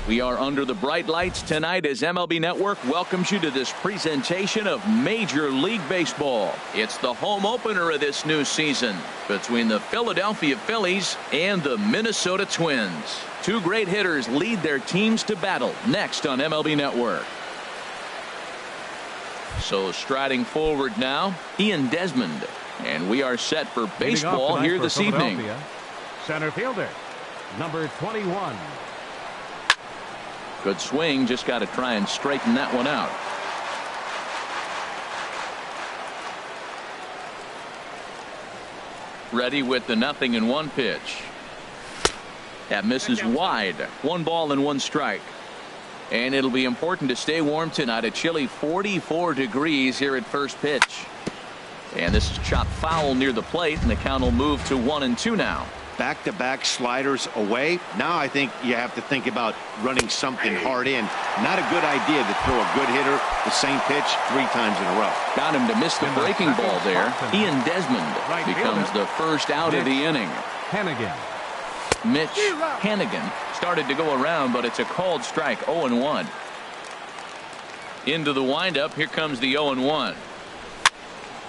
We are under the bright lights tonight as MLB Network welcomes you to this presentation of Major League Baseball. It's the home opener of this new season between the Philadelphia Phillies and the Minnesota Twins. Two great hitters lead their teams to battle next on MLB Network. So striding forward now, Ian Desmond. And we are set for baseball here this evening. Center fielder, number 21. Good swing, just got to try and straighten that one out. Ready with the 0-1 pitch. That misses wide. 1 ball and 1 strike. And it'll be important to stay warm tonight. A chilly 44 degrees here at first pitch. And this is chopped foul near the plate, and the count will move to 1-2 now. Back-to-back sliders away. Now I think you have to think about running something hard in. Not a good idea to throw a good hitter the same pitch 3 times in a row. Got him to miss the breaking ball there. Ian Desmond becomes the first out of the inning. Hannigan. Mitch Hannigan started to go around, but it's a called strike. 0-1. Into the windup. Here comes the 0-1.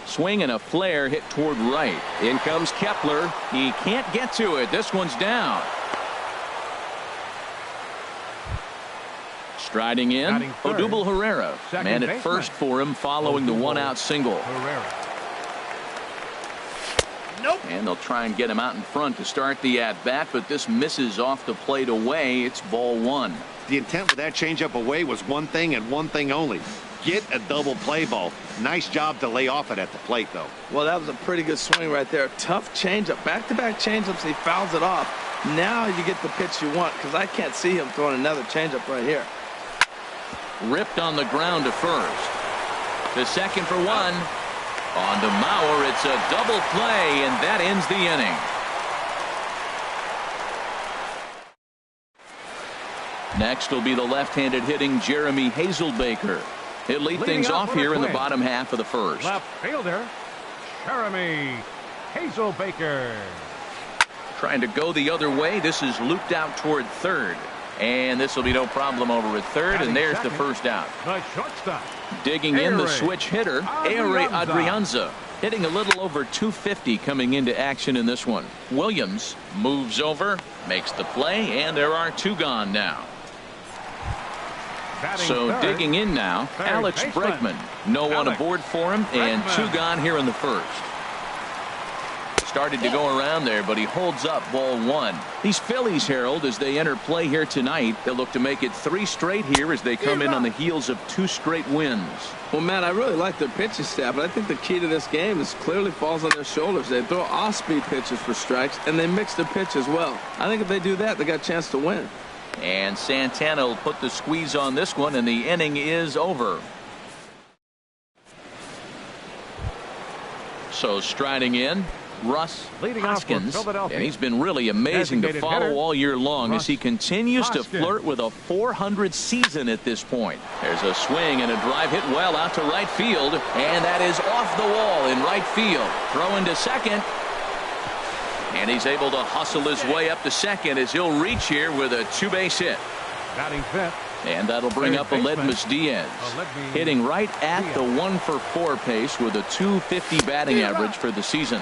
Swing and a flare hit toward right. In comes Kepler. He can't get to it. This one's down. Striding in, Odubel Herrera. Man at first for him following the 1-out single. And they'll try and get him out in front to start the at-bat, but this misses off the plate away. It's ball 1. The intent with that changeup away was one thing and one thing only. Get a double play ball. Nice job to lay off it at the plate, though. Well, that was a pretty good swing right there. Tough changeup. Back-to-back changeups, he fouls it off. Now you get the pitch you want, because I can't see him throwing another changeup right here. Ripped on the ground to first. To second for 1. On to Mauer. It's a double play, and that ends the inning. Next will be the left-handed hitting Jeremy Hazelbaker. He'll lead things off here in the bottom half of the first. Left fielder, Jeremy Hazelbaker. Trying to go the other way. This is looped out toward third. And this will be no problem over at third. And there's the first out. The shortstop. Digging in the switch hitter, Ehire Adrianza. Hitting a little over 250 coming into action in this one. Williams moves over, makes the play, and there are 2 gone now. So digging in now, Alex Bregman. No one aboard for him, and 2 gone here in the first. Started to go around there, but he holds up ball 1. These Phillies, Harold, as they enter play here tonight, they'll look to make it 3 straight here as they come in on the heels of 2 straight wins. Well, Matt, I really like their pitching staff, but I think the key to this game is clearly falls on their shoulders. They throw off-speed pitches for strikes, and they mix the pitch as well. I think if they do that, they got a chance to win. And Santana will put the squeeze on this one, and the inning is over. So striding in, Russ Hoskins, and he's been really amazing to follow all year long as he continues to flirt with a .400 season at this point. There's a swing and a drive hit well out to right field, and that is off the wall in right field. Throw into second, and he's able to hustle his way up to second as he'll reach here with a 2-base hit. Batting fifth. And that'll bring up Aledmys Diaz, hitting right at the 1-for-4 pace with a .250 batting average for the season.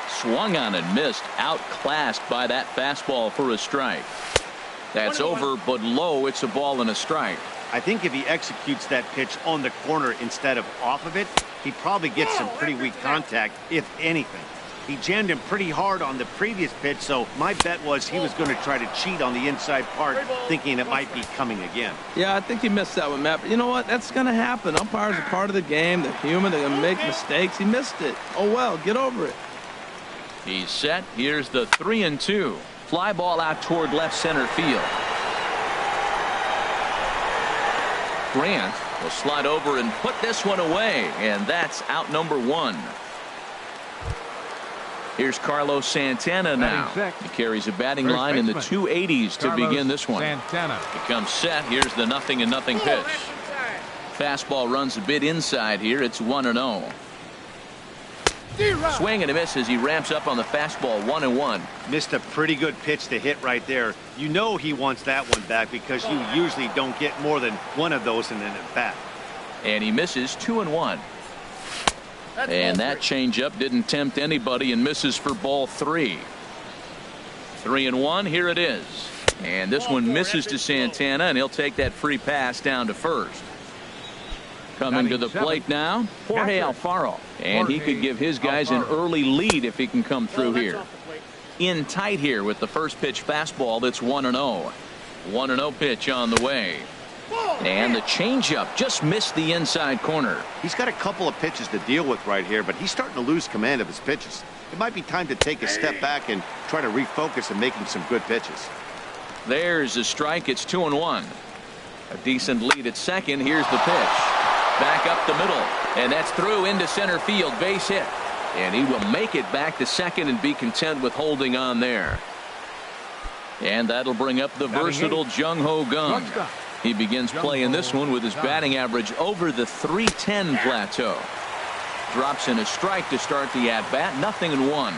Swung on and missed, outclassed by that fastball for a strike. That's over, but low. It's a ball and a strike. I think if he executes that pitch on the corner instead of off of it, he'd probably get some pretty weak contact, if anything. He jammed him pretty hard on the previous pitch, so my bet was he was going to try to cheat on the inside part, thinking it might be coming again. Yeah, I think he missed that one, Matt. But you know what? That's going to happen. Umpires are part of the game. They're human. They're going to make mistakes. He missed it. Oh, well, get over it. He's set. Here's the 3-2. Fly ball out toward left center field. Grant will slide over and put this one away, and that's out number 1. Here's Carlos Santana now. He carries a batting line in the 280s to begin this one. He comes set. Here's the 0-0 pitch. Fastball runs a bit inside here. It's 1-0. Swing and a miss as he ramps up on the fastball, 1-1. Missed a pretty good pitch to hit right there. You know he wants that one back because you usually don't get more than one of those in an at-bat. And he misses, 2-1. And that changeup didn't tempt anybody and misses for ball 3. 3-1, here it is. And this one misses to Santana, and he'll take that free pass down to first. Coming to the plate now, Jorge Alfaro. And he could give his guys an early lead if he can come through here. In tight here with the first pitch fastball that's 1-0. 1-0 pitch on the way. And the changeup just missed the inside corner. He's got a couple of pitches to deal with right here, but he's starting to lose command of his pitches. It might be time to take a step back and try to refocus and making some good pitches. There's a strike. It's 2-1. A decent lead at second. Here's the pitch. Back up the middle. And that's through into center field. Base hit. And he will make it back to second and be content with holding on there. And that'll bring up the versatile Jung Ho Kang. He begins playing this one with his batting average over the .310 plateau. Drops in a strike to start the at-bat. 0-1.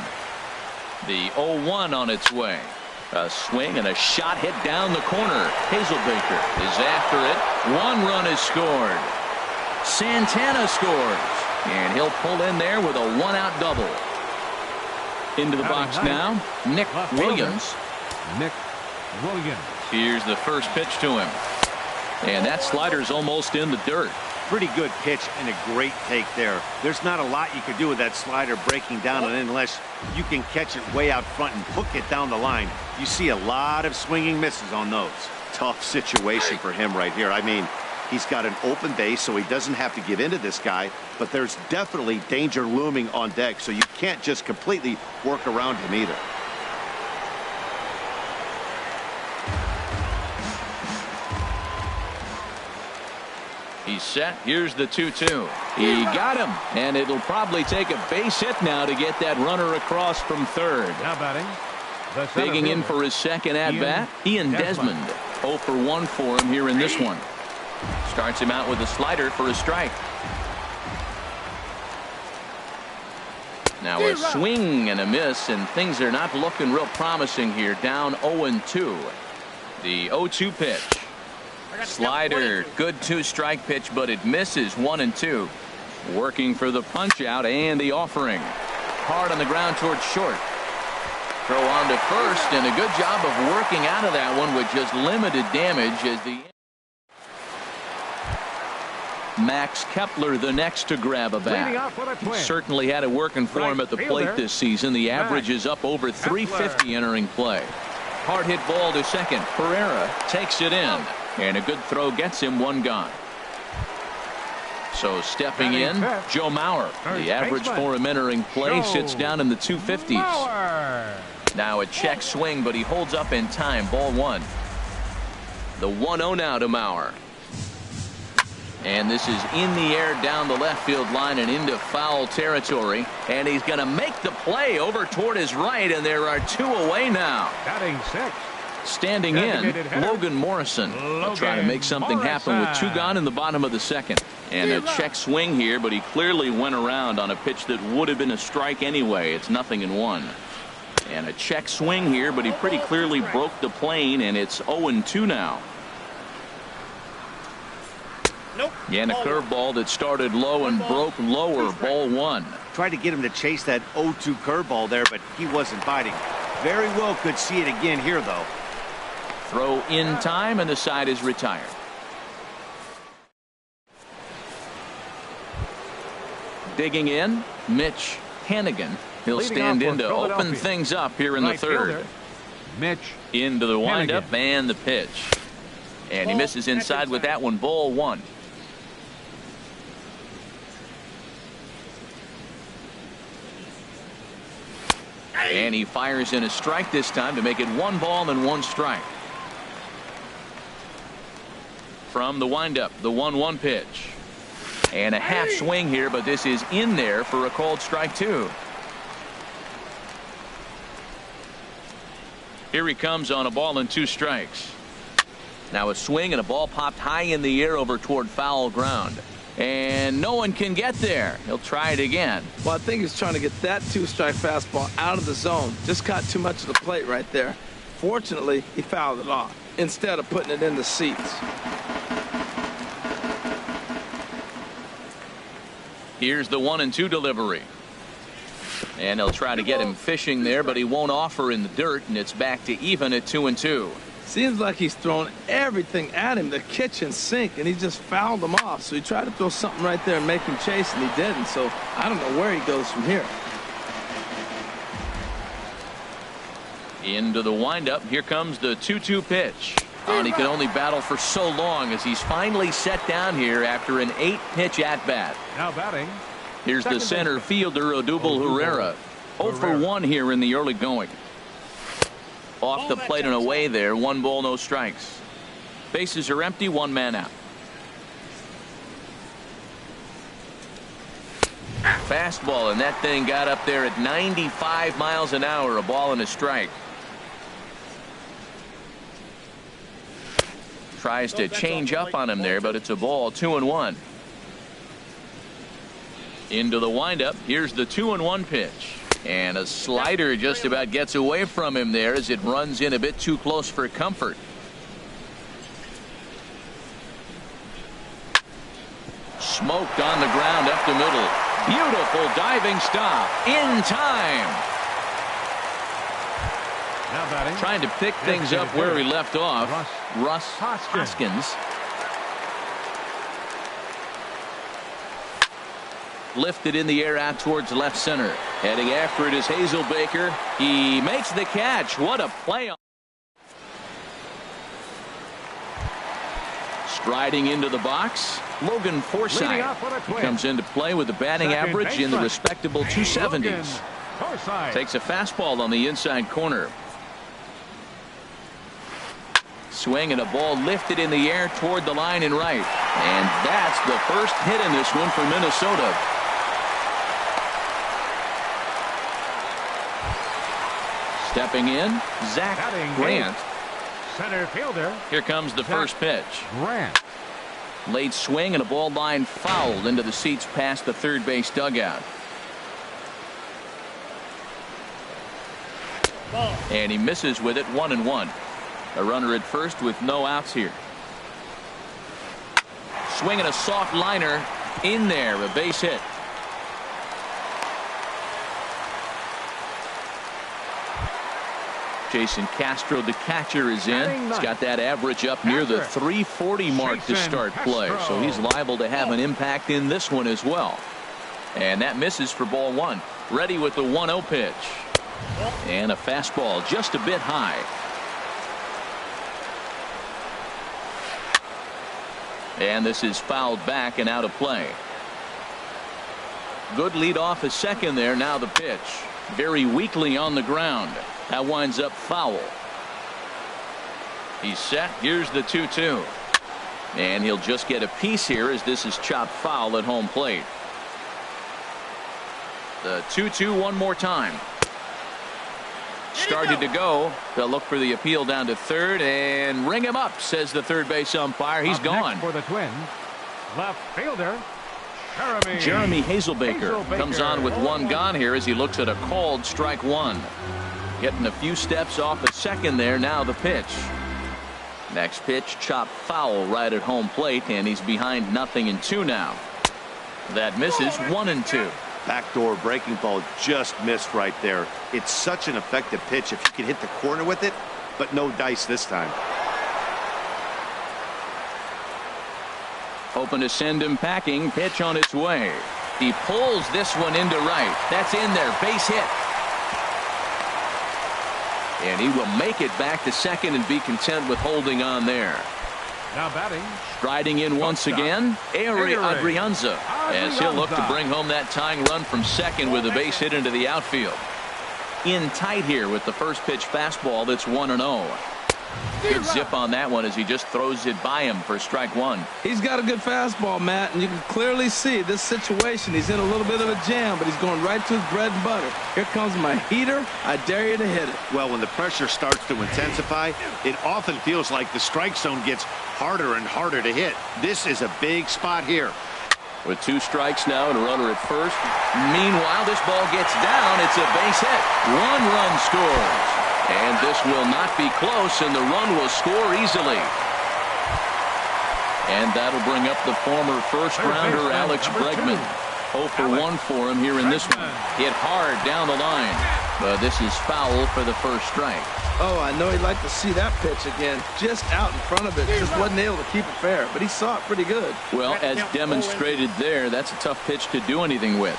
The 0-1 on its way. A swing and a shot hit down the corner. Hazelbaker is after it. 1 run is scored. Santana scores. And he'll pull in there with a 1-out double. Into the box now, Nick Williams. Nick Williams. Here's the first pitch to him. And that slider's almost in the dirt. Pretty good pitch and a great take there. There's not a lot you can do with that slider breaking down, and unless you can catch it way out front and hook it down the line, you see a lot of swinging misses on those. Tough situation for him right here. I mean, he's got an open base, so he doesn't have to give in to this guy, but there's definitely danger looming on deck, so you can't just completely work around him either. He's set. Here's the 2-2. He got him, and it'll probably take a base hit now to get that runner across from third. Now batting. Digging in for his second at-bat, Ian Desmond. 0 for 1 for him here in this one. Starts him out with a slider for a strike. Now a swing and a miss, and things are not looking real promising here. Down 0-2. The 0-2 pitch. Slider, good 2-strike pitch, but it misses. 1-2. Working for the punch out and the offering. Hard on the ground towards short. Throw on to first, and a good job of working out of that one with just limited damage as the Max Kepler the next to grab a bat. He certainly had it working for him at the plate this season. The average is up over 350 entering play. Hard hit ball to second. Pereira takes it in. And a good throw gets him 1 gone. So stepping in, Joe Mauer. The average for him entering play sits down in the 250s. Now a check swing, but he holds up in time. Ball 1. The 1-0 now to Mauer. And this is in the air down the left field line and into foul territory. And he's going to make the play over toward his right, and there are 2 away now. Batting 6. Standing in, Logan Morrison. Trying to make something happen with 2 gone in the bottom of the second. And a check swing here, but he clearly went around on a pitch that would have been a strike anyway. It's 0-1. And a check swing here, but he pretty clearly broke the plane, and it's 0-2 now. And a curveball that started low and broke lower. Ball 1. Tried to get him to chase that 0-2 curveball there, but he wasn't biting. Very well could see it again here, though. Throw in time, and the side is retired. Digging in, Mitch Hannigan. He'll stand in to open things up here in the third. Mitch into the windup and the pitch. And he misses inside with that one. Ball 1. And he fires in a strike this time to make it 1 ball and 1 strike. From the windup, the 1-1 pitch. And a half swing here, but this is in there for a called strike 2. Here he comes on a ball and 2 strikes. Now a swing and a ball popped high in the air over toward foul ground. And no one can get there. He'll try it again. Well, I think he's trying to get that two-strike fastball out of the zone. Just caught too much of the plate right there. Fortunately, he fouled it off instead of putting it in the seats. Here's the 1-2 delivery. And they'll try to get him fishing there, but he won't offer in the dirt, and it's back to even at 2-2. Seems like he's thrown everything at him, the kitchen sink, and he just fouled them off. So he tried to throw something right there and make him chase, and he didn't. So I don't know where he goes from here. Into the windup. Here comes the 2-2 pitch. And he can only battle for so long as he's finally set down here after an 8-pitch at-bat. Now batting. Here's the center fielder, Odubel Herrera. 0 for 1 here in the early going. Off the plate and away there. 1 ball, no strikes. Bases are empty. 1 man out. Fastball, and that thing got up there at 95 miles an hour. A ball and a strike. Tries to change up on him there, but it's a ball. 2-1. Into the windup. Here's the 2-1 pitch. And a slider just about gets away from him there as it runs in a bit too close for comfort. Smoked on the ground up the middle. Beautiful diving stop in time. Now batting. Trying to pick things up where we left off. Russ Hoskins. Lifted in the air out towards left center. Heading after it is Hazelbaker. He makes the catch. What a play. Striding into the box, Logan Forsythe. He comes into play with a batting average in the respectable 270s. Takes a fastball on the inside corner. Swing and a ball lifted in the air toward the line and right. And that's the first hit in this one for Minnesota. Stepping in, Zach Grant. Center fielder. Here comes the first pitch. Grant. Late swing and a ball line fouled into the seats past the third base dugout. And he misses with it. 1-1. A runner at first with no outs here. Swinging a soft liner in there. A base hit. Jason Castro, the catcher, is in. He's got that average up near the 340 mark to start play. So he's liable to have an impact in this one as well. And that misses for ball 1. Ready with the 1-0 pitch. And a fastball just a bit high. And this is fouled back and out of play. Good lead off a second there. Now the pitch. Very weakly on the ground. That winds up foul. He's set. Here's the 2-2. And he'll just get a piece here as this is chopped foul at home plate. The 2-2 one more time. Started to go. They'll look for the appeal down to third and ring him up, says the third base umpire. He's gone. For the Twins, left fielder Jeremy Hazelbaker comes on with 1 gone here as he looks at a called strike 1. Getting a few steps off at second there. Now the pitch. Next pitch chopped foul right at home plate, and he's behind 0-2 now. That misses. 1-2. Backdoor breaking ball just missed right there. It's such an effective pitch if you can hit the corner with it, but no dice this time. Hoping to send him packing. Pitch on its way. He pulls this one into right. That's in there. Base hit. And he will make it back to second and be content with holding on there. Now batting. Striding in once again, Ehire Adrianza, as he'll look to bring home that tying run from second with a base hit into the outfield. In tight here with the first pitch fastball. That's 1-0. Good zip on that one as he just throws it by him for strike 1. He's got a good fastball, Matt, and you can clearly see this situation. He's in a little bit of a jam, but he's going right to his bread and butter. Here comes my heater. I dare you to hit it. Well, when the pressure starts to intensify, it often feels like the strike zone gets harder and harder to hit. This is a big spot here. With 2 strikes now and a runner at first. Meanwhile, this ball gets down. It's a base hit. 1 run scores. And this will not be close, and the run will score easily. And that'll bring up the former first-rounder Alex Bregman. 0 for 1 for him here in this one. Hit hard down the line. But this is foul for the first strike. Oh, I know he'd like to see that pitch again. Just out in front of it. Just wasn't able to keep it fair. But he saw it pretty good. Well, as demonstrated there, that's a tough pitch to do anything with.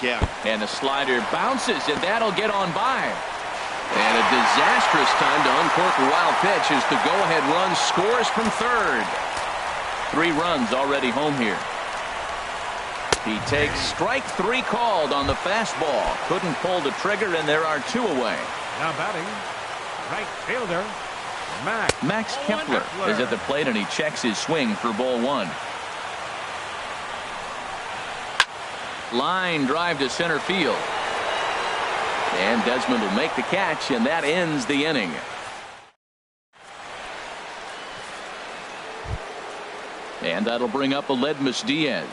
Yeah. And the slider bounces, and that'll get on by. And a disastrous time to uncork a wild pitch as the go-ahead run scores from third. 3 runs already home here. He takes strike 3 called on the fastball. Couldn't pull the trigger, and there are 2 away. Now batting, right fielder, Max Kepler is at the plate, and he checks his swing for ball 1. Line drive to center field. And Desmond will make the catch, and that ends the inning. And that'll bring up Aledmys Diaz.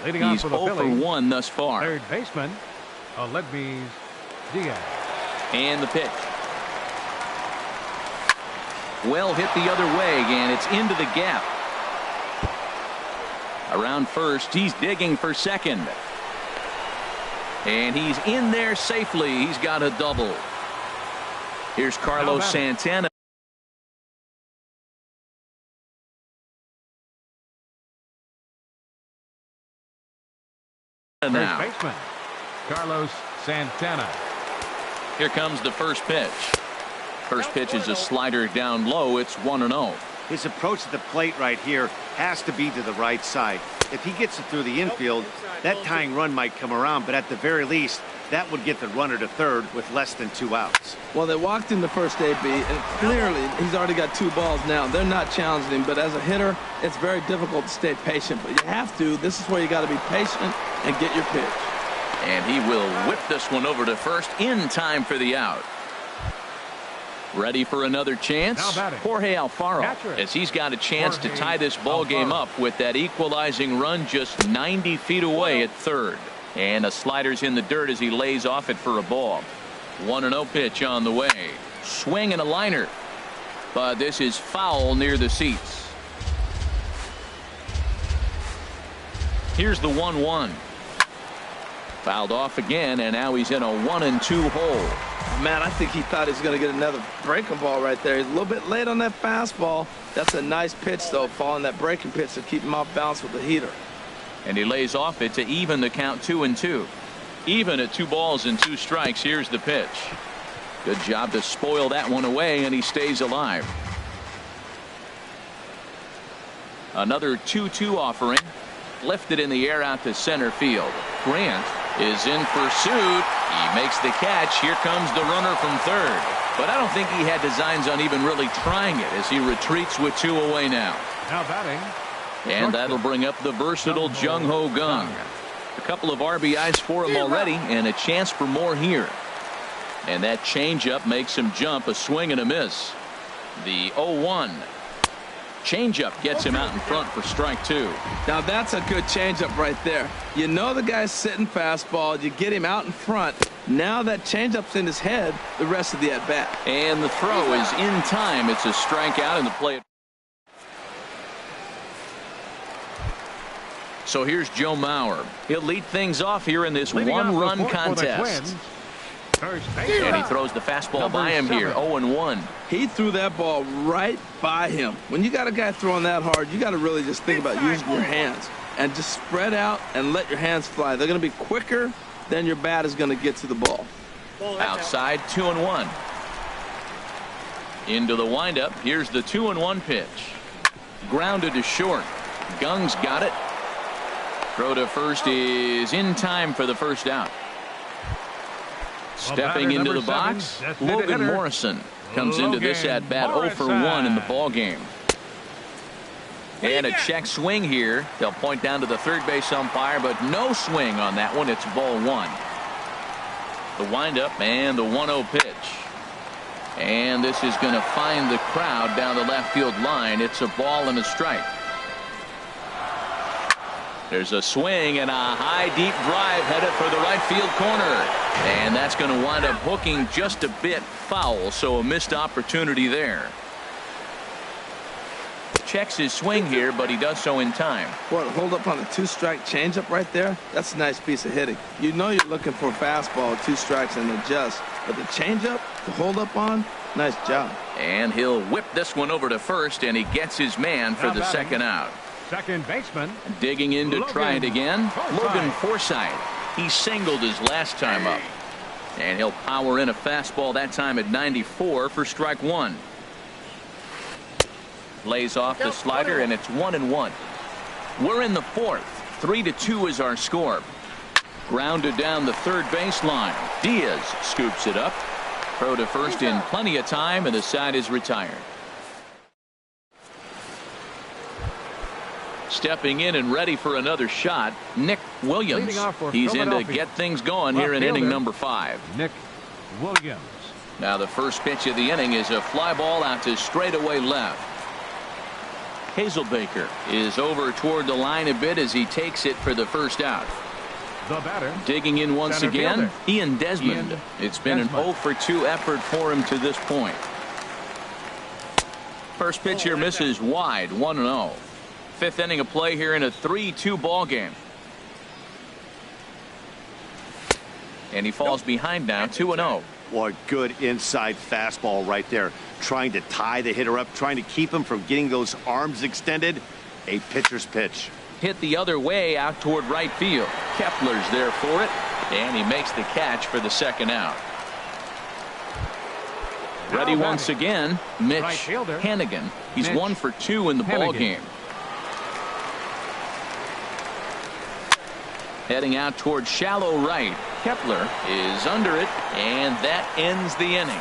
He's 0 for 1 thus far. Third baseman, Aledmys Diaz. And the pitch. Well hit the other way, and it's into the gap. Around first, he's digging for second. And he's in there safely. He's got a double. Here's Carlos Santana. Now. First baseman, Carlos Santana. Here comes the first pitch. First pitch is a slider down low. It's 1-0. His approach to the plate right here has to be to the right side. If he gets it through the infield, that tying run might come around, but at the very least, that would get the runner to third with less than 2 outs. Well, they walked in the first AB, and clearly he's already got 2 balls now. They're not challenging him, but as a hitter, it's very difficult to stay patient. But you have to. This is where you got to be patient and get your pitch. And he will whip this one over to first in time for the out. Ready for another chance? Jorge Alfaro, as he's got a chance to tie this ball game up with that equalizing run just 90 feet away at third. And a slider's in the dirt as he lays off it for a ball. 1-0 pitch on the way. Swing and a liner. But this is foul near the seats. Here's the 1-1. Fouled off again, and now he's in a 1-2 hole. Man, I think he thought he was going to get another breaking ball right there. He's a little bit late on that fastball. That's a nice pitch, though, following that breaking pitch to keep him off balance with the heater. And he lays off it to even the count 2-2. Even at 2 balls and 2 strikes. Here's the pitch. Good job to spoil that one away, and he stays alive. Another 2-2 offering. Lifted in the air out to center field. Grant is in pursuit. He makes the catch. Here comes the runner from third. But I don't think he had designs on even really trying it as he retreats with 2 away now. Now batting. And that'll bring up the versatile Jung-Ho Kang. A couple of RBIs for him already, and a chance for more here. And that changeup makes him jump. A swing and a miss. The 0-1. Changeup gets him out in front for strike 2. Now that's a good changeup right there. You know the guy's sitting fastball. You get him out in front. Now that changeup's in his head the rest of the at-bat. And the throw is in time. It's a strikeout in the play. So here's Joe Mauer. He'll lead things off here in this one-run contest. And he throws the fastball by him here. 0-1. He threw that ball right by him. When you got a guy throwing that hard, you got to really just think about using your hands and just spread out and let your hands fly. They're going to be quicker than your bat is going to get to the ball. Outside, 2-1. Into the windup. Here's the 2-1 pitch. Grounded to short. Kang's got it. Throw to first is in time for the first out. Stepping into the box, Logan Morrison comes into this at-bat 0 for 1 in the ball game. And a check swing here. They'll point down to the third base umpire, but no swing on that one. It's ball 1. The windup and the 1-0 pitch. And this is going to find the crowd down the left field line. It's a ball and a strike. There's a swing and a high deep drive headed for the right field corner. And that's going to wind up hooking just a bit foul, so a missed opportunity there. Checks his swing here, but he does so in time. What, hold up on a 2-strike changeup right there? That's a nice piece of hitting. You know you're looking for a fastball, 2 strikes and adjust. But the changeup to hold up on, nice job. And he'll whip this one over to first, and he gets his man for the second out. Second baseman. Digging in to try it again, Logan Forsythe. He singled his last time up. And he'll power in a fastball that time at 94 for strike one. Lays off the slider, and it's 1-1. We're in the fourth. 3-2 is our score. Grounded down the third baseline. Diaz scoops it up. Throw to first in plenty of time, and the side is retired. Stepping in and ready for another shot, Nick Williams. He's in to get things going here in inning number 5. Nick Williams. Now the first pitch of the inning is a fly ball out to straightaway left. Hazelbaker is over toward the line a bit as he takes it for the first out. The batter. Digging in once again, fielder. Ian Desmond. It's been an 0-for-2 effort for him to this point. First pitch here misses wide, 1-0. Fifth inning of play here in a 3-2 ball game. And he falls behind now, 2-0. What good inside fastball right there. Trying to tie the hitter up, trying to keep him from getting those arms extended. A pitcher's pitch. Hit the other way out toward right field. Kepler's there for it, and he makes the catch for the second out. Ready once again, Mitch Hannigan. He's 1 for 2 in the ball game. Heading out toward shallow right. Kepler is under it, and that ends the inning.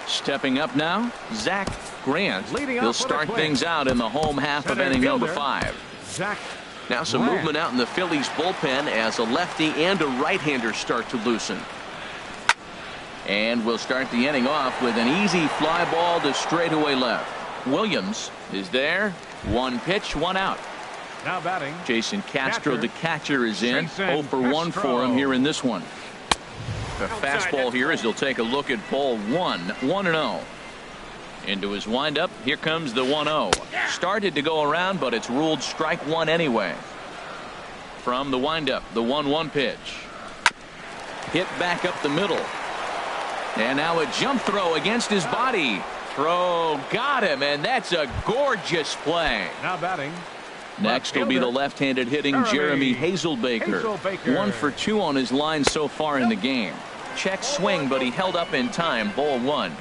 Stepping up now, Zach Grant. He'll start things out in the home half of inning number 5. Now some movement out in the Phillies bullpen as a lefty and a right-hander start to loosen. And we'll start the inning off with an easy fly ball to straightaway left. Williams is there. 1 pitch, 1 out. Now batting. Jason Castro, the catcher, is in. 0 for 1 for him here in this one. A fastball here as he'll take a look at ball 1. 1-0. Into his windup. Here comes the 1-0. Started to go around, but it's ruled strike one anyway. From the windup, the 1-1 pitch. Hit back up the middle. And now a jump throw against his body. Throw got him, and that's a gorgeous play. Now batting. Next will be the left-handed hitting Jeremy Hazelbaker. 1 for 2 on his line so far in the game. Check swing, but he held up in time. Ball 1.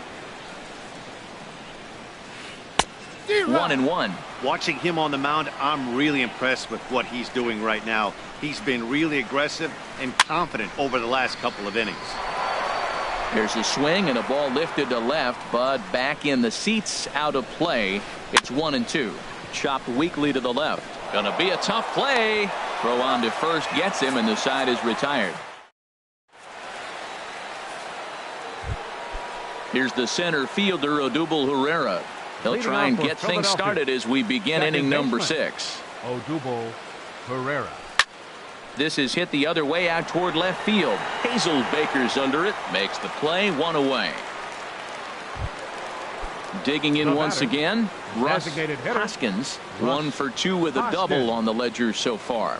1-1. Watching him on the mound, I'm really impressed with what he's doing right now. He's been really aggressive and confident over the last couple of innings. Here's a swing and a ball lifted to left, but back in the seats, out of play. It's 1-2. Chopped weakly to the left. Gonna be a tough play. Throw on to first gets him, and the side is retired. Here's the center fielder, Odubel Herrera. He'll try and get things started as we begin inning number 6. Odubel Herrera. This is hit the other way out toward left field. Hazelbaker's under it. Makes the play. 1 away. Digging in once again, Russ Hoskins. 1 for 2 with a double on the ledger so far.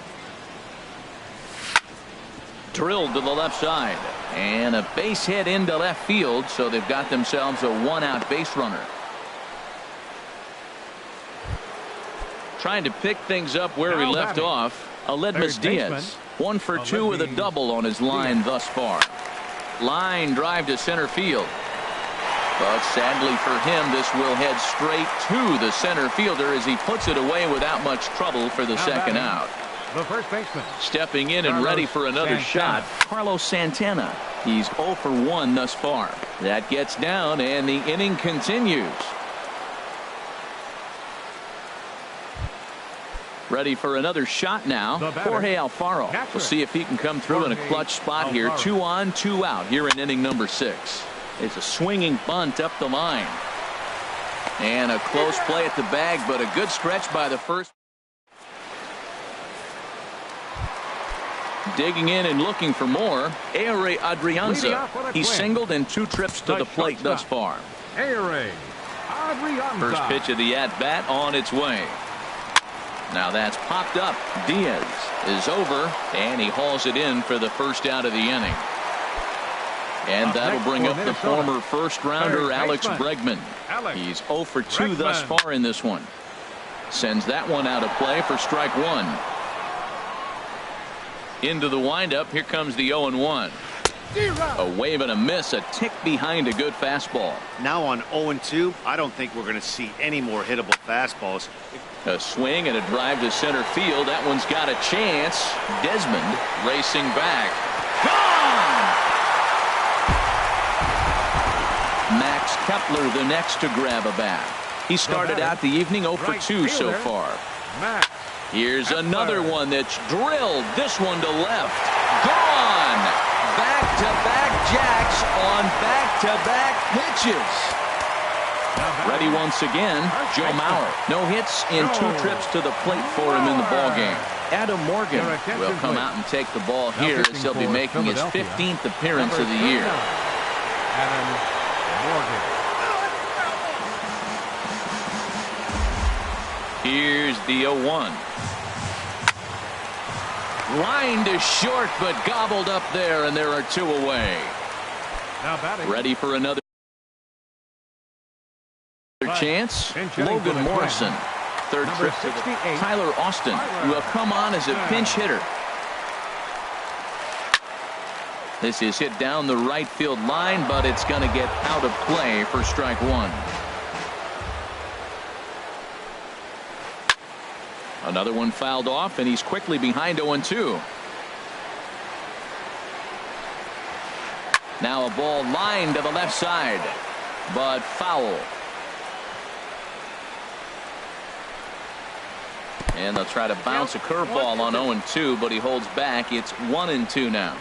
Drilled to the left side. And a base hit into left field, so they've got themselves a 1-out base runner. Trying to pick things up where he left off. Aledmus Diaz. 1 for 2 with a double on his line thus far. Line drive to center field. But sadly for him, this will head straight to the center fielder as he puts it away without much trouble for the second out. The first baseman. Stepping in and ready for another shot, Carlos Santana. He's 0 for 1 thus far. That gets down, and the inning continues. Ready for another shot now. Jorge Alfaro. We'll see if he can come through in a clutch spot here. 2 on, 2 out here in inning number 6. It's a swinging bunt up the line. And a close play at the bag, but a good stretch by the first. Digging in and looking for more. Ehre Adrianza. He's singled in 2 trips to the plate thus far. Ehre Adrianza. First pitch of the at-bat on its way. Now that's popped up. Diaz is over, and he hauls it in for the first out of the inning. And that'll bring up the former first-rounder Alex Bregman. He's 0 for 2 thus far in this one. Sends that one out of play for strike 1. Into the windup. Here comes the 0-1. A wave and a miss, a tick behind a good fastball. Now on 0-2, I don't think we're going to see any more hittable fastballs. A swing and a drive to center field. That one's got a chance. Desmond racing back. Gone! Max Kepler the next to grab a bat. He started out the evening 0 for 2 so far. Here's another one that's drilled. This one to left. Gone! Back-to-back jacks on back-to-back pitches. Ready once again, Joe Mauer. No hits in 2 trips to the plate for him in the ballgame. Adam Morgan will come out and take the ball here as he'll be making his 15th appearance of the year. Adam Morgan. Here's the 0-1. Line to short, but gobbled up there, and there are 2 away. Now batting. Ready for another chance. Logan Morrison. Third trip to the Tyler Austin will come on as a pinch hitter. This is hit down the right field line, but it's going to get out of play for strike 1. Another one fouled off, and he's quickly behind 0-2. Now a ball lined to the left side, but foul. And they'll try to bounce a curveball on 0-2, but he holds back. It's 1-2 now.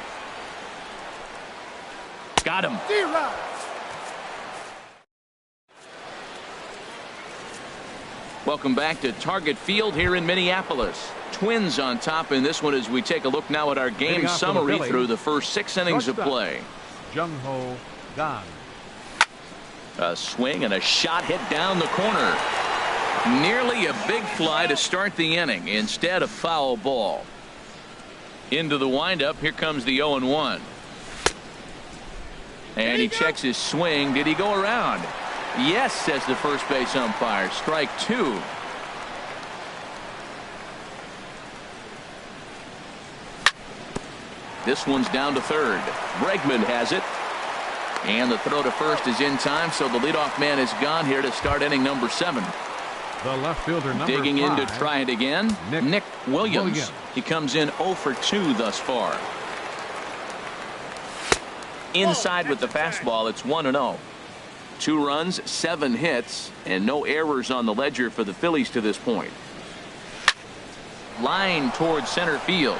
Got him. Welcome back to Target Field here in Minneapolis. Twins on top in this one as we take a look now at our game summary through the first 6 innings of play. Jung-Ho Gan. A swing and a shot hit down the corner. Nearly a big fly to start the inning. Instead, a foul ball. Into the windup. Here comes the 0-1. And he checks his swing. Did he go around? Yes, says the first base umpire. Strike 2. This one's down to third. Bregman has it. And the throw to first is in time, so the leadoff man is gone here to start inning number 7. The left fielder number Digging 5. in to try it again. Nick Williams. He comes in 0 for 2 thus far. Inside with the fastball. It's 1-0. 2 runs, 7 hits, and no errors on the ledger for the Phillies to this point. Line towards center field.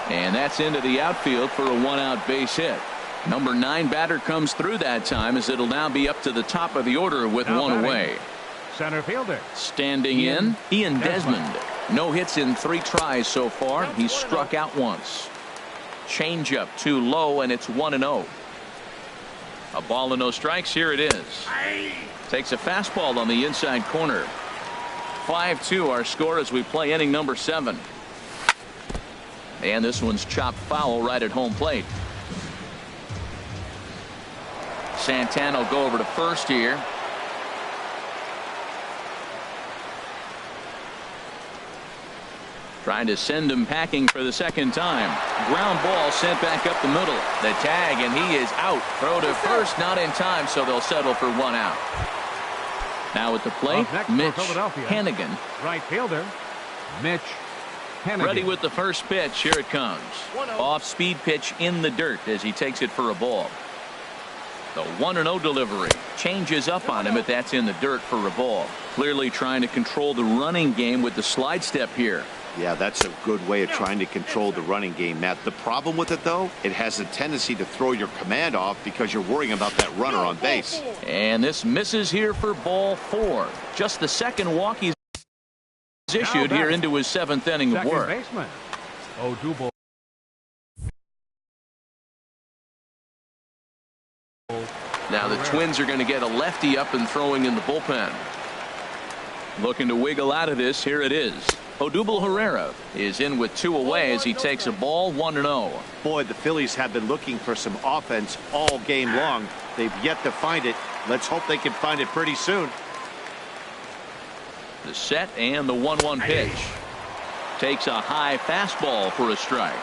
And that's into the outfield for a 1-out base hit. Number 9 batter comes through that time as it'll now be up to the top of the order with now 1 batting. away. Center fielder. Standing in, Ian Desmond. No hits in 3 tries so far. He's struck out once. Changeup too low, and it's 1-0. A ball and no strikes. Here it is. Takes a fastball on the inside corner. 5-2 our score as we play inning number 7. And this one's chopped foul right at home plate. Santana will go over to first here. Trying to send him packing for the second time. Ground ball sent back up the middle. The tag, and he is out. Throw to first, not in time, so they'll settle for 1 out. Now at the plate, Mitch Hannigan. Right fielder, Mitch Hannigan. Ready with the first pitch. Here it comes. Off-speed pitch in the dirt as he takes it for a ball. The 1-0 delivery. Changes up on him, but that's in the dirt for a ball. Clearly trying to control the running game with the slide step here. Yeah, that's a good way of trying to control the running game, Matt. The problem with it, though, it has a tendency to throw your command off because you're worrying about that runner on base. And this misses here for ball 4. Just the second walk he's issued here into his 7th inning of work. Baseman, Odubel. Now the Twins are going to get a lefty up and throwing in the bullpen. Looking to wiggle out of this. Here it is. Odubel Herrera is in with 2 away as he takes a ball 1-0. Boy, the Phillies have been looking for some offense all game long. They've yet to find it. Let's hope they can find it pretty soon. The set and the 1-1 pitch. Takes a high fastball for a strike.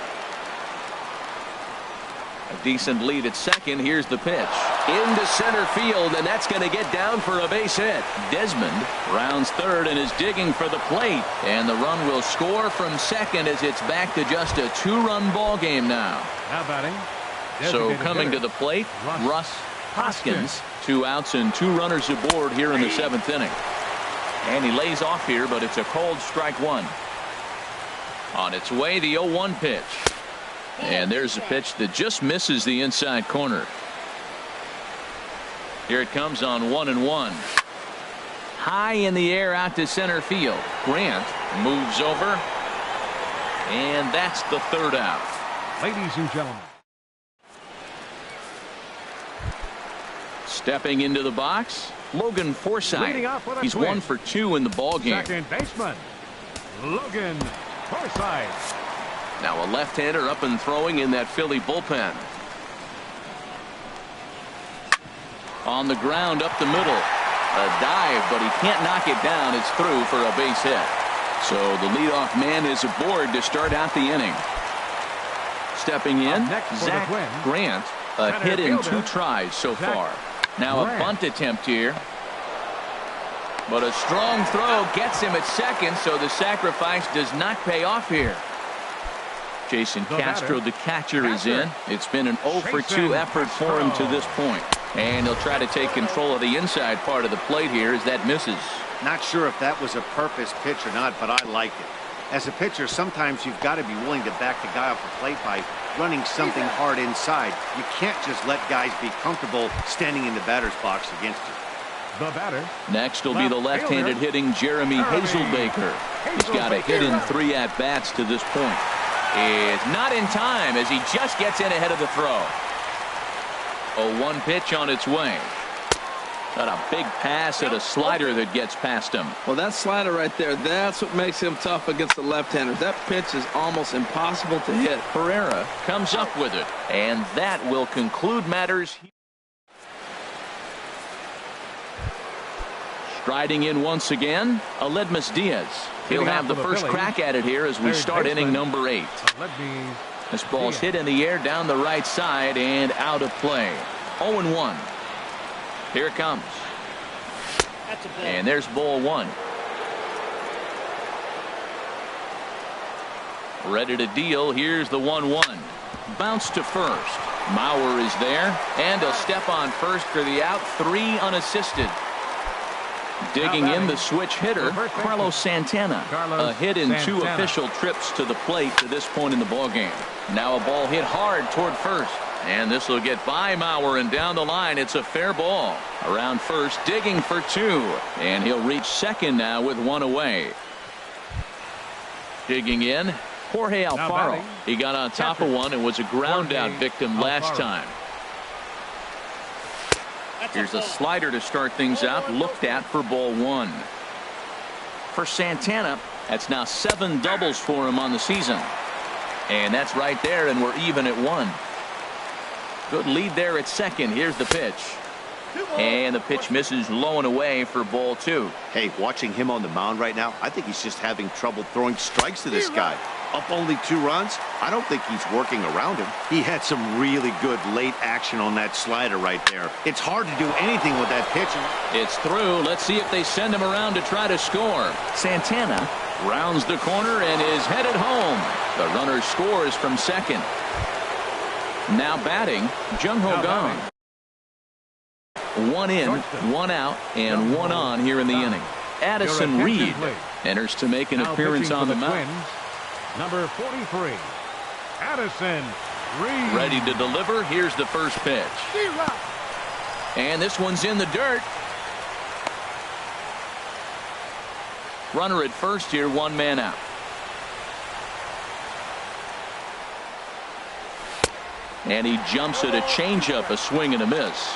A decent lead at second. Here's the pitch. Into center field, and that's going to get down for a base hit. Desmond rounds third and is digging for the plate. And the run will score from second as it's back to just a 2-run ball game now. Now batting. So coming to the plate, Russ Hoskins. 2 outs and 2 runners aboard here in the 7th inning. And he lays off here, but it's a cold strike 1. On its way, the 0-1 pitch. And there's a pitch that just misses the inside corner. Here it comes on 1-1. High in the air out to center field. Grant moves over. And that's the 3rd out. Ladies and gentlemen. Stepping into the box, Logan Forsythe. He's 1 for 2 in the ball game. Second baseman, Logan Forsythe. Now a left-hander up and throwing in that Philly bullpen. On the ground up the middle. A dive, but he can't knock it down. It's through for a base hit. So the leadoff man is aboard to start out the inning. Stepping in, Zach Grant. A hit in 2 tries so far. Now a bunt attempt here. But a strong throw gets him at second, so the sacrifice does not pay off here. Jason Castro, the catcher, is in. It's been an 0 for 2 effort for him to this point. And he'll try to take control of the inside part of the plate here as that misses. Not sure if that was a purpose pitch or not, but I like it. As a pitcher, sometimes you've got to be willing to back the guy off the plate by running something hard inside. You can't just let guys be comfortable standing in the batter's box against you. The batter. Next will be the left-handed hitting Jeremy Hazelbaker. He's got a hit in 3 at-bats to this point. It's not in time as he just gets in ahead of the throw. A 1 pitch on its way. Got a big pass at a slider that gets past him. Well, that slider right there, that's what makes him tough against the left-handers. That pitch is almost impossible to hit. Herrera comes up with it, and that will conclude matters. Striding in once again, Aledmus Diaz. He'll have the first crack at it here as we start inning number 8. This ball's hit in the air down the right side and out of play. 0-1. Here it comes. And there's ball 1. Ready to deal. Here's the 1-1. Bounce to first. Mauer is there. And a step on first for the out. 3 unassisted. Digging in the switch hitter, Carlos Santana. A hit in 2 official trips to the plate to this point in the ballgame. Now a ball hit hard toward first. And this will get by Mauer, and down the line it's a fair ball. Around first, digging for 2. And he'll reach second now with 1 away. Digging in, Jorge Alfaro. He got on top of one and was a ground out victim last time. Here's a slider to start things out, looked at for ball 1. For Santana, that's now 7 doubles for him on the season. And that's right there, and we're even at 1. Good lead there at second. Here's the pitch. And the pitch misses low and away for ball 2. Hey, watching him on the mound right now, I think he's just having trouble throwing strikes to this guy. Up only 2 runs? I don't think he's working around him. He had some really good late action on that slider right there. It's hard to do anything with that pitch. It's through. Let's see if they send him around to try to score. Santana rounds the corner and is headed home. The runner scores from second. Now batting, Jung-Ho Kang. 1 in, 1 out, and 1 on here in the inning. Addison Reed enters to make an appearance on the mound. Number 43, Addison Reed. Ready to deliver. Here's the first pitch. And this one's in the dirt. Runner at first here, one man out. And he jumps at a changeup, a swing and a miss.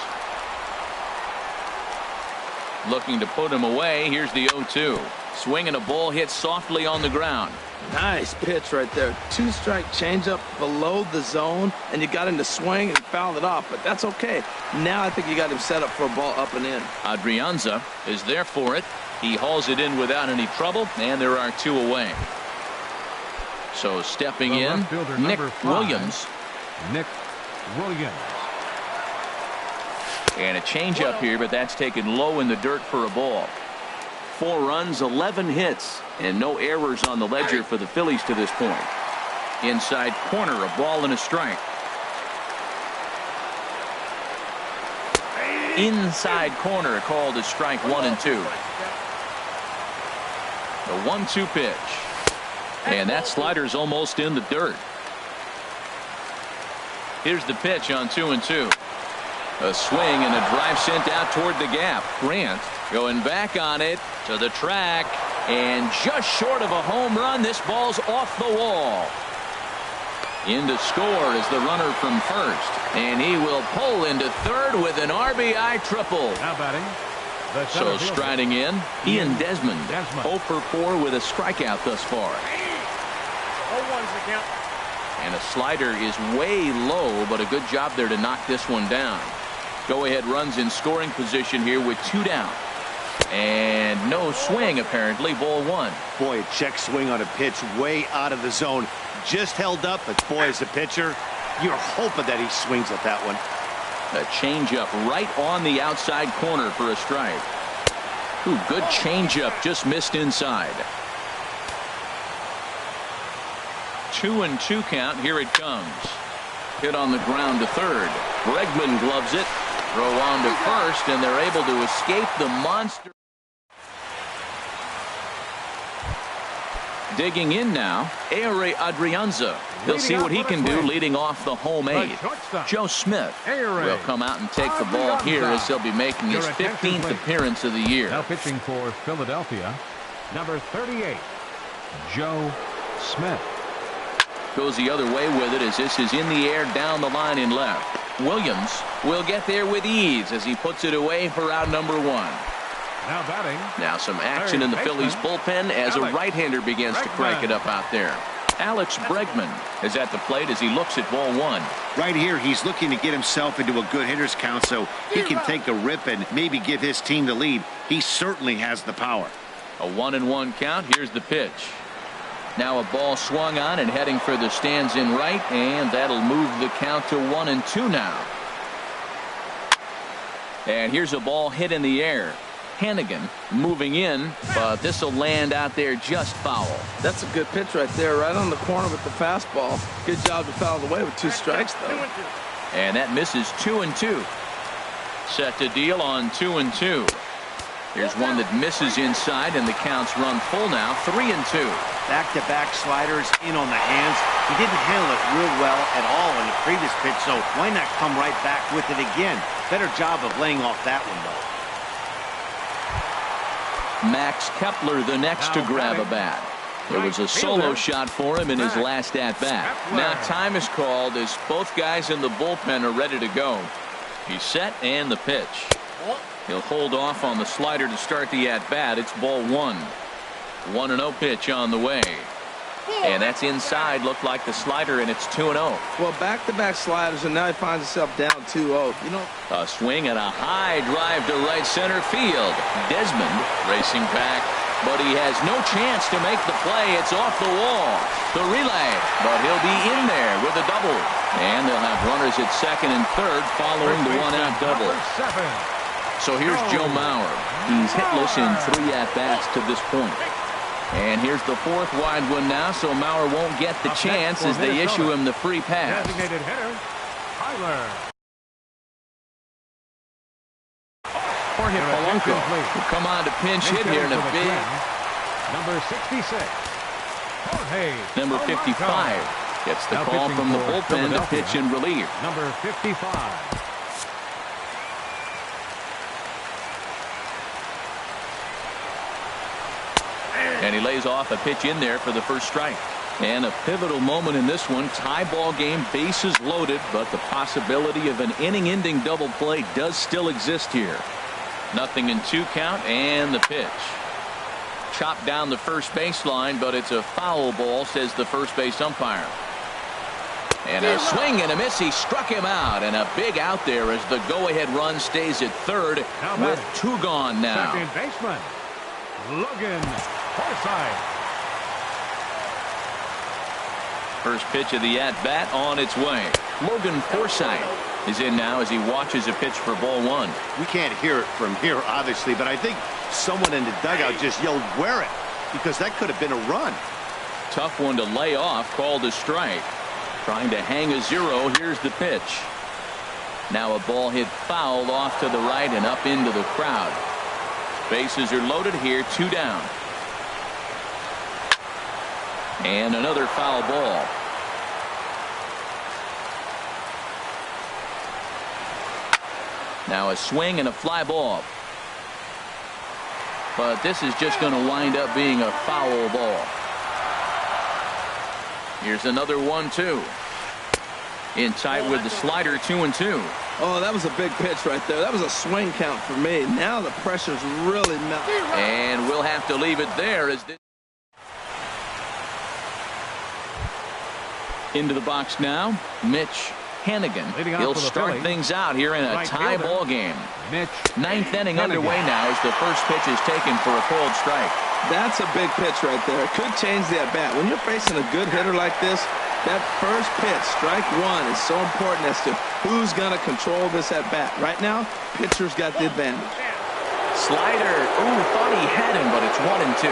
Looking to put him away. Here's the 0-2. Swing and a ball hit softly on the ground. Nice pitch right there. 2-strike changeup below the zone, and you got him to swing and fouled it off, but that's okay. Now I think you got him set up for a ball up and in. Adrianza is there for it. He hauls it in without any trouble, and there are two away. So stepping The in, left fielder, Nick number 5, Williams. Nick Williams. And a changeup here, but that's taken low in the dirt for a ball. 4 runs, 11 hits, and no errors on the ledger for the Phillies to this point. Inside corner, a ball and a strike. Inside corner, called a strike 1 and 2. The 1-2 pitch. And that slider's almost in the dirt. Here's the pitch on 2-2. A swing and a drive sent out toward the gap. Grant going back on it to the track, and just short of a home run. This ball's off the wall. In to score is the runner from first, and he will pull into third with an RBI triple. Now batting. The So center fielder, striding in, Ian Desmond. 0 for 4 with a strikeout thus far. 0-1's the count. And a slider is way low, but a good job there to knock this one down. Go-ahead runs in scoring position here with 2 down. And no swing, apparently. Ball 1. Boy, a check swing on a pitch way out of the zone. Just held up, but boy, as a pitcher, you're hoping that he swings at that one. A changeup right on the outside corner for a strike. Ooh, good changeup, just missed inside. 2-2 count. Here it comes. Hit on the ground to third. Bregman gloves it. Throw on to first, and they're able to escape the monster. Digging in now, Ehire Adrianza. He'll see what he can do leading off the home 8th. Joe Smith will come out and take the ball here as he'll be making his 15th appearance of the year. Now pitching for Philadelphia, number 38, Joe Smith. Goes the other way with it as this is in the air down the line in left. Williams will get there with ease as he puts it away for out number 1. Now batting. Now some action in the Phillies bullpen as a right-hander begins to crank it up out there. Alex Bregman is at the plate as he looks at ball 1. Right here, he's looking to get himself into a good hitter's count so he can take a rip and maybe give his team the lead. He certainly has the power. A 1-1 count. Here's the pitch. Now a ball swung on and heading for the stands in right, and that'll move the count to 1-2 now. And here's a ball hit in the air. Hannigan moving in, but this will land out there just foul. That's a good pitch right there, right on the corner with the fastball. Good job to foul it away with 2 strikes, though. And that misses 2-2. Set to deal on 2-2. Here's one that misses inside, and the counts run full now, 3-2. Back-to-back sliders in on the hands. He didn't handle it real well at all in the previous pitch, so why not come right back with it again? Better job of laying off that one, though. Max Kepler the next to grab a bat. It was a solo shot for him in his last at-bat. Now time is called as both guys in the bullpen are ready to go. He's set and the pitch. He'll hold off on the slider to start the at-bat. It's ball 1. 1-0 pitch on the way. And that's inside. Looked like the slider, and it's 2-0. Well, back-to-back sliders, and now he finds himself down 2-0. You know, A swing and a high drive to right center field. Desmond racing back, but he has no chance to make the play. It's off the wall. The relay, but he'll be in there with a double. And they'll have runners at second and third following the one-out double. So here's Joe Mauer. He's hitless in 3 at-bats to this point. And here's the 4th wide one now, so Mauer won't get the chance as they issue him the free pass. Designated hitter, Tyler. Jorge Polanco will come on to pinch hit here in a big. Number 66, Number 55 gets the call from the bullpen to pitch in relief. Number 55. And he lays off a pitch in there for the first strike. And a pivotal moment in this one. Tie ball game, bases loaded, but the possibility of an inning-ending double play does still exist here. 0-2 count, and the pitch. Chopped down the first baseline, but it's a foul ball, says the first base umpire. And a swing and a miss. He struck him out, and a big out there as the go-ahead run stays at third with 2 gone now. Second baseman, Logan Forsythe. First pitch of the at-bat on its way. Logan Forsythe is in now as he watches a pitch for ball 1. We can't hear it from here, obviously, but I think someone in the dugout just yelled, "Wear it," because that could have been a run. Tough one to lay off, called a strike. Trying to hang a 0. Here's the pitch. Now a ball hit foul off to the right and up into the crowd. Bases are loaded here, 2 down. And another foul ball. Now a swing and a fly ball. But this is just going to wind up being a foul ball. Here's another 1-2. In tight with the slider, 2-2. Oh, that was a big pitch right there. That was a swing count for me. Now the pressure's really mounting. And we'll have to leave it there as this. Into the box now, Mitch Hannigan. He'll start things out here in a tie ball game. 9th inning underway now as the first pitch is taken for a called strike. That's a big pitch right there. It could change the at-bat. When you're facing a good hitter like this, that first pitch, strike 1, is so important as to who's going to control this at-bat. Right now, pitcher's got the advantage. Slider. Ooh, thought he had him, but it's 1-2.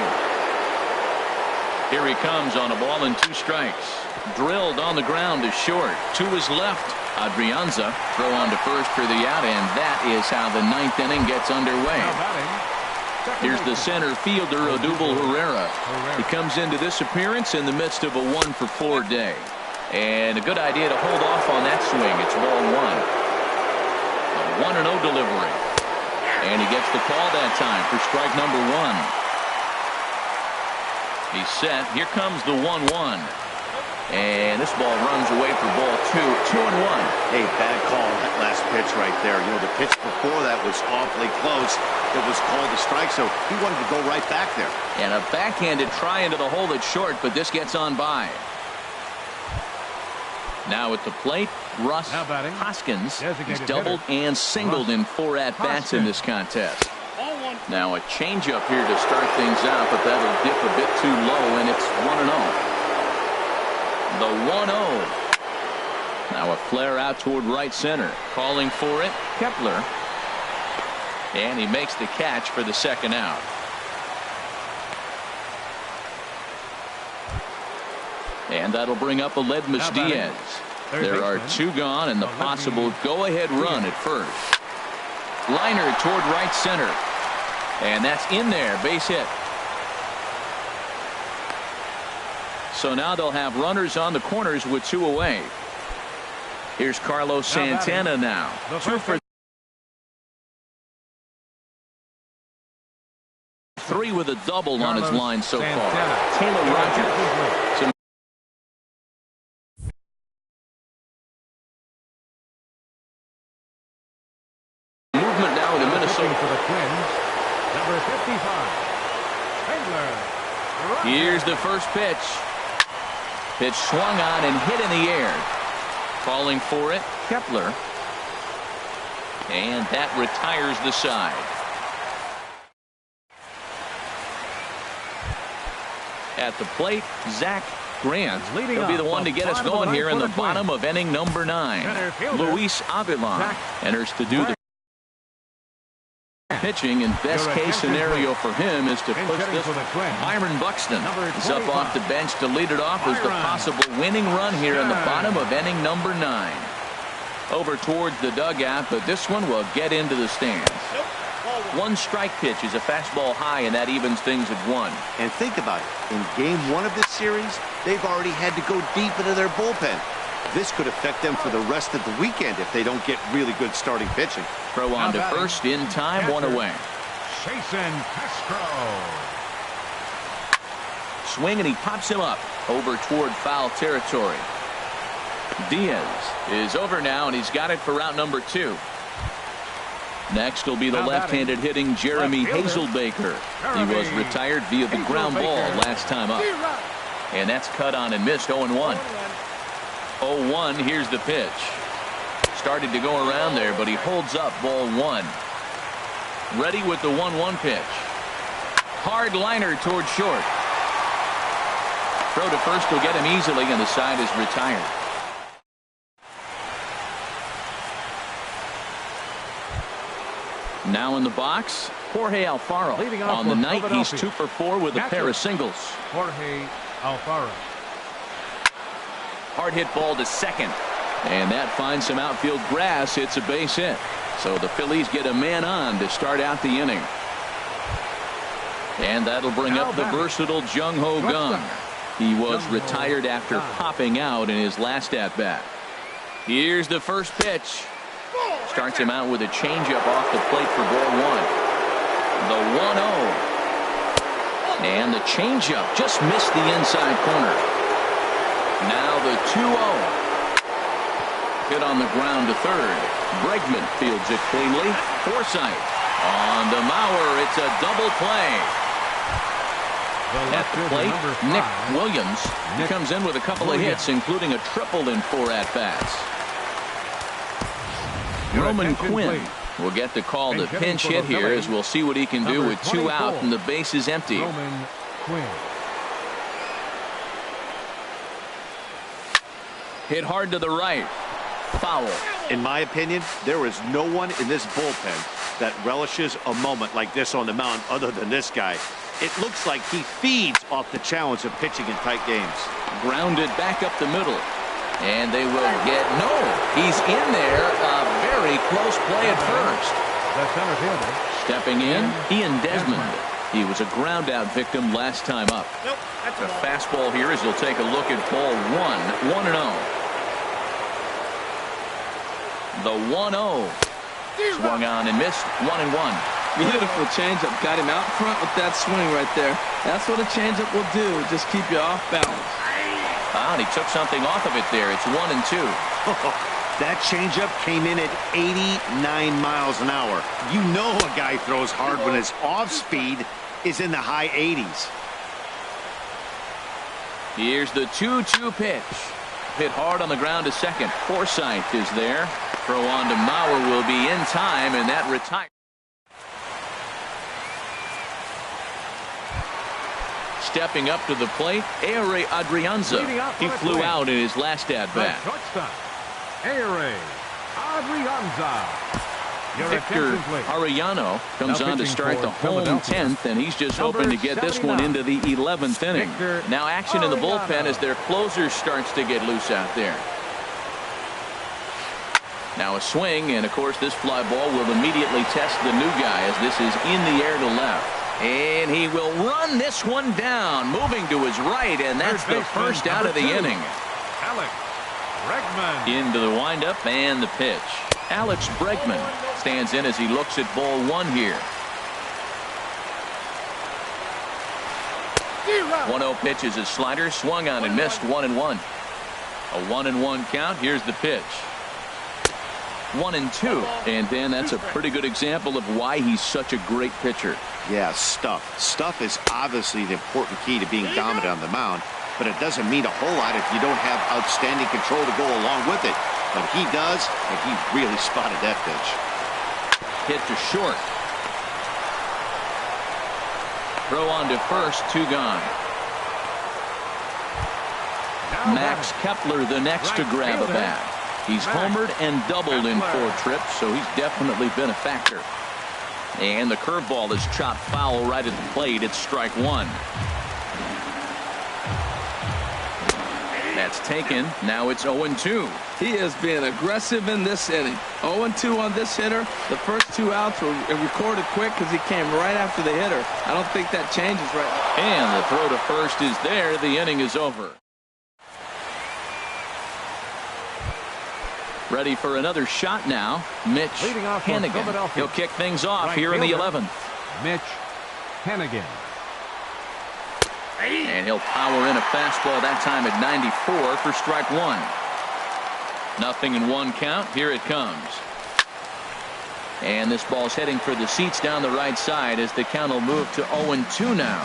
Here he comes on a ball and 2 strikes. Drilled on the ground to short. To his left. Adrianza throw on to first for the out, and that is how the 9th inning gets underway. Here's the center fielder, Odubel Herrera. He comes into this appearance in the midst of a 1-for-4 day. And a good idea to hold off on that swing. It's ball 1. A 1-0 delivery. And he gets the call that time for strike number 1. He's set. Here comes the 1-1. And this ball runs away for ball 2. 2-1. Hey, bad call on that last pitch right there. You know, the pitch before that was awfully close. It was called a strike, so he wanted to go right back there. And a backhanded try into the hole that's short, but this gets on by. Now at the plate, Russ Hoskins. He's doubled and singled in 4 at-bats in this contest. Now a changeup here to start things out, but that'll dip a bit too low, and it's 1-0. The 1-0. Now a flare out toward right center. Calling for it, Kepler. And he makes the catch for the second out. And that'll bring up Aledmus Diaz. There are 2 gone and the possible go-ahead run at first. Liner toward right center. And that's in there, base hit. So now they'll have runners on the corners with 2 away. Here's Carlos Santana now. 2 for 3 with a double on his line so far. Taylor Rogers. Some movement now in Minnesota. For the Twins, number 55. Here's the first pitch. Pitch swung on and hit in the air. Calling for it, Kepler. And that retires the side. At the plate, Zach Grant will be the one to get us going here in the bottom of inning number 9. Luis Avilan enters to do the pitching, and best case scenario for him is to push this. Byron Buxton is up off the bench to lead it off as the possible winning run here in the bottom of inning number 9. Over towards the dugout, but this one will get into the stands. One strike pitch is a fastball high, and that evens things at 1. And think about it. In game 1 of this series, they've already had to go deep into their bullpen. This could affect them for the rest of the weekend if they don't get really good starting pitching. Throw on to first in time, 1 away. Jason Castro. Swing, and he pops him up over toward foul territory. Diaz is over now, and he's got it for out number 2. Next will be the left-handed hitting Jeremy Hazelbaker. He was retired via the ground ball last time up. And that's cut on and missed. 0-1. 0-1. Here's the pitch. Started to go around there, but he holds up. Ball 1. Ready with the 1-1 pitch. Hard liner toward short. Throw to first will get him easily, and the side is retired. Now in the box, Jorge Alfaro. On the night, he's 2 for 4 with a pair of singles. Jorge Alfaro. Hard hit ball to second. And that finds some outfield grass. It's a base hit. So the Phillies get a man on to start out the inning. And that'll bring up the versatile Jung Ho Kang. He was retired after popping out in his last at-bat. Here's the first pitch. Starts him out with a changeup off the plate for ball 1. The 1-0. And the changeup just missed the inside corner. Now the 2-0. Hit on the ground to third. Bregman fields it cleanly. Forsythe on to Mauer. It's a double play. At the plate, Nick Williams. He comes in with a couple of hits, including a triple in 4 at-bats. Roman Quinn will get the call to pinch hit here, as we'll see what he can do with 2 out and the base is empty. Roman Quinn. Hit hard to the right. Foul. In my opinion, there is no one in this bullpen that relishes a moment like this on the mound other than this guy. It looks like he feeds off the challenge of pitching in tight games. Grounded back up the middle. And they will get no. He's in there. A very close play at first. The center fielder. Stepping in, Ian Desmond. He was a ground out victim last time up. Nope, that's a fastball here as he'll take a look at ball 1. 1-0. The 1-0. Swung on and missed. 1-1. Beautiful changeup. Got him out front with that swing right there. That's what a changeup will do. Just keep you off balance. And he took something off of it there. It's 1-2. That changeup came in at 89 miles an hour. You know a guy throws hard when his off speed is in the high 80s. Here's the 2-2 pitch. Hit hard on the ground to second. Forsythe is there. Throw on to Mauer will be in time, and that retires. Stepping up to the plate, Ehire Adrianza. He flew out in his last at-bat. Ehire Adrianza. Victor Arellano comes on to start the home 10th, and he's just hoping to get this one into the 11th inning. Now action in the bullpen as their closer starts to get loose out there. Now a swing, and of course this fly ball will immediately test the new guy as this is in the air to left. And he will run this one down, moving to his right, and that's the first out of the inning. Alex Bregman. Into the windup and the pitch. Alex Bregman stands in as he looks at ball 1 here. 1-0 pitch is a slider, swung on and missed. 1-1. A 1-1 count. Here's the pitch. 1-2, and then that's a pretty good example of why he's such a great pitcher. Yeah, stuff. Stuff is obviously the important key to being dominant on the mound, but it doesn't mean a whole lot if you don't have outstanding control to go along with it. But he does, and he really spotted that pitch. Hit to short. Throw on to first, 2 gone. Max Kepler the next to grab a bat. He's homered and doubled in 4 trips, so he's definitely been a factor. And the curveball is chopped foul right at the plate. It's strike 1. That That's taken. Now it's 0-2. He is being aggressive in this inning. 0-2 on this hitter. The first 2 outs were recorded quick because he came right after the hitter. I don't think that changes right now. And the throw to first is there. The inning is over. Ready for another shot now. Mitch Hennigan. He'll kick things off here in the 11th. Mitch Hennigan. And he'll power in a fastball that time at 94 for strike 1. 0-1 count. Here it comes. And this ball's heading for the seats down the right side as the count will move to 0-2 now.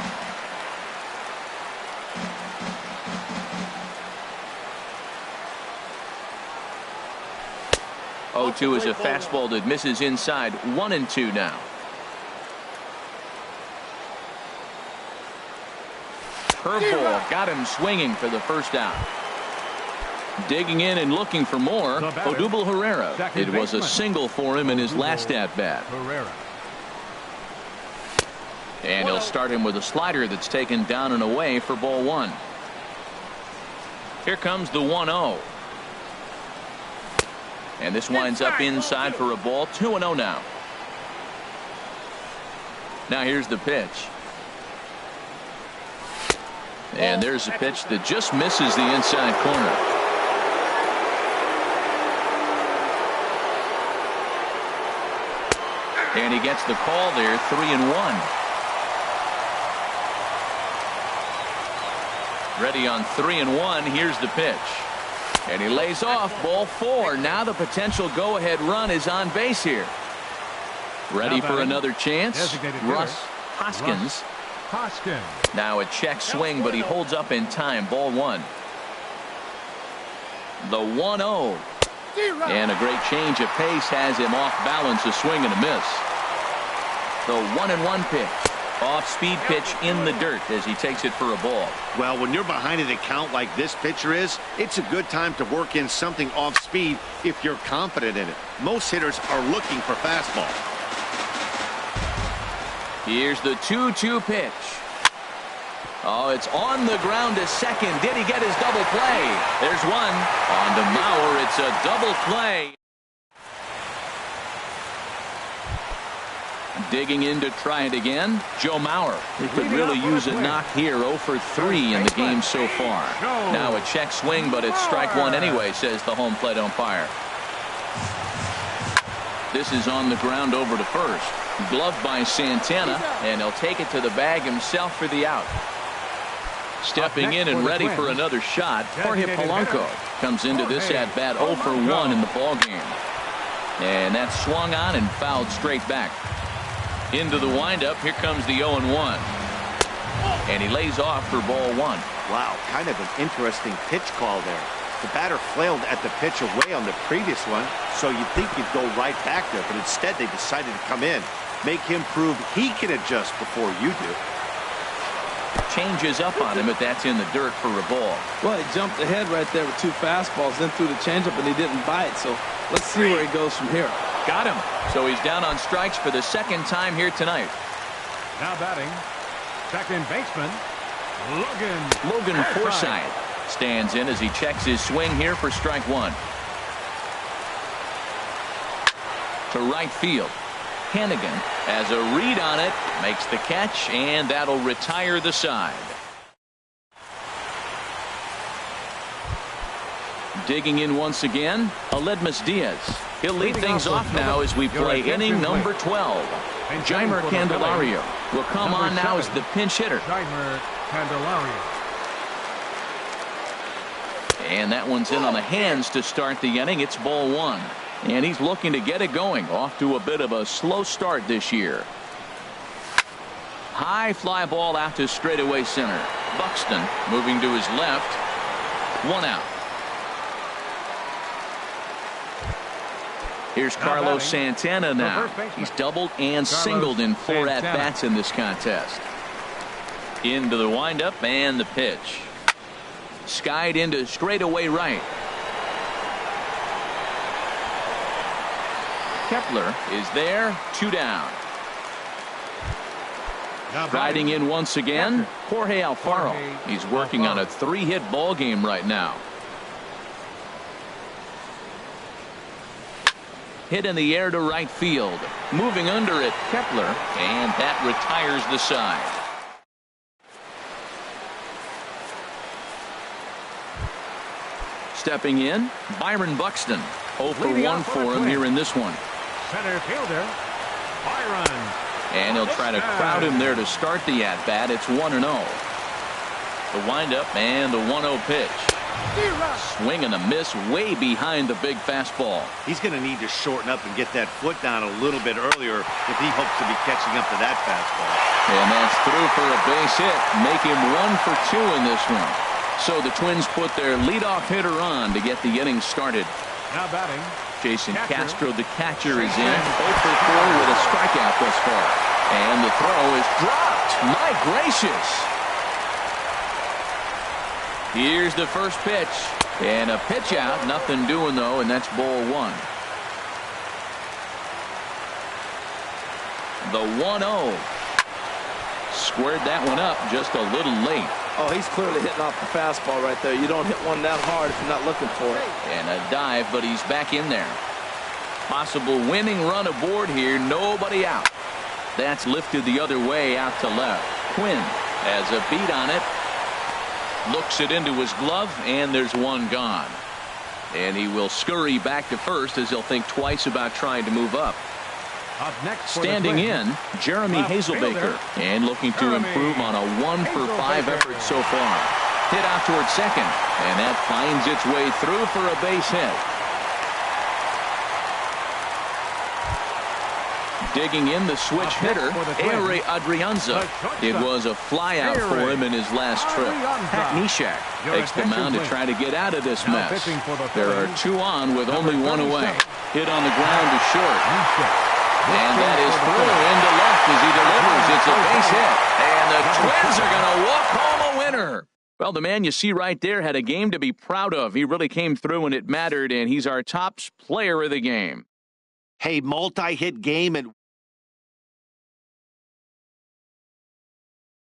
Oh-2 is a fastball that misses inside. 1-2 now. Curveball got him swinging for the first out. Digging in and looking for more, Odubel Herrera. It was a single for him in his last at-bat. And he'll start him with a slider that's taken down and away for ball 1. Here comes the 1-0. And this winds up inside for a ball. 2-0 now. Now here's the pitch. And there's a pitch that just misses the inside corner. And he gets the call there. 3-1. Ready on 3-1. Here's the pitch. And he lays off. Ball 4. Now the potential go-ahead run is on base here. Ready for another chance. Russ Hoskins. Now a check swing, but he holds up in time. Ball 1. The 1-0. And a great change of pace has him off balance. A swing and a miss. The 1-1 pitch. Off-speed pitch in the dirt as he takes it for a ball. Well, when you're behind an account like this pitcher is, it's a good time to work in something off-speed if you're confident in it. Most hitters are looking for fastball. Here's the 2-2 pitch. Oh, it's on the ground to second. Did he get his double play? There's one. On to Mauer. It's a double play. Digging in to try it again. Joe Mauer. He could really use a knock here. 0 for 3 in the game so far. Now a check swing, but it's strike 1 anyway, says the home plate umpire. This is on the ground over to first. Gloved by Santana, and he'll take it to the bag himself for the out. Stepping in and ready for another shot, Jorge Polanco comes into this at-bat 0 for 1 in the ballgame. And that's swung on and fouled straight back. Into the windup, here comes the 0-1. And he lays off for ball 1. Wow, kind of an interesting pitch call there. The batter flailed at the pitch away on the previous one, so you'd think he'd go right back there, but instead they decided to come in. Make him prove he can adjust before you do. Changes up on him, but that's in the dirt for a ball. Well, he jumped ahead right there with 2 fastballs, then threw the changeup, and he didn't bite. So let's see where he goes from here. Got him. So he's down on strikes for the second time here tonight. Now batting, second baseman, Logan Forsythe stands in as he checks his swing here for strike 1. To right field. Hennigan has a read on it, makes the catch, and that'll retire the side. Digging in once again, Aledmus Diaz. He'll lead things off now as we play inning number 12. Jeimer Candelario will come on now as the pinch hitter. And that one's in on the hands to start the inning. It's ball 1. And he's looking to get it going. Off to a bit of a slow start this year. High fly ball out to straightaway center. Buxton moving to his left. 1 out. Here's Carlos Santana now. He's doubled and singled in 4 at-bats in this contest. Into the windup and the pitch. Skied into straightaway right. Kepler is there. 2 down. Riding in once again, Jorge Alfaro. He's working on a 3-hit ball game right now. Hit in the air to right field. Moving under it, Kepler, and that retires the side. Stepping in, Byron Buxton. 0 for 1 for him here in this one. Center fielder, Byron. And he'll try to crowd him there to start the at-bat. It's 1-0. The windup and the 1-0 pitch. Swing and a miss way behind the big fastball. He's going to need to shorten up and get that foot down a little bit earlier if he hopes to be catching up to that fastball. And that's through for a base hit. Make him 1 for 2 in this one. So the Twins put their leadoff hitter on to get the inning started. Now batting, Jason Castro, the catcher, is in. 0 for 4 with a strikeout thus far. And the throw is dropped. My gracious. Here's the first pitch. And a pitch out. Nothing doing, though, and that's ball 1. The 1-0. Squared that one up just a little late. Oh, he's clearly hitting off the fastball right there. You don't hit one that hard if you're not looking for it. And a dive, but he's back in there. Possible winning run aboard here. Nobody out. That's lifted the other way out to left. Quinn has a beat on it. Looks it into his glove, and there's one gone. And he will scurry back to first as he'll think twice about trying to move up. Up next Standing in, Jeremy Hazelbaker, and looking to improve on a 1 for 5 effort so far. Hit out towards second, and that finds its way through for a base hit. Digging in the switch hitter, Ehre Adrianza. It was a flyout for him in his last trip. Pat Neshek takes the mound to try to get out of this mess. There are 2 on with only 1 away. Hit on the ground to short. And that is through into left as he delivers. It's a base hit. And the Twins are going to walk home a winner. Well, the man you see right there had a game to be proud of. He really came through when it mattered, and he's our top player of the game. Hey, multi-hit game and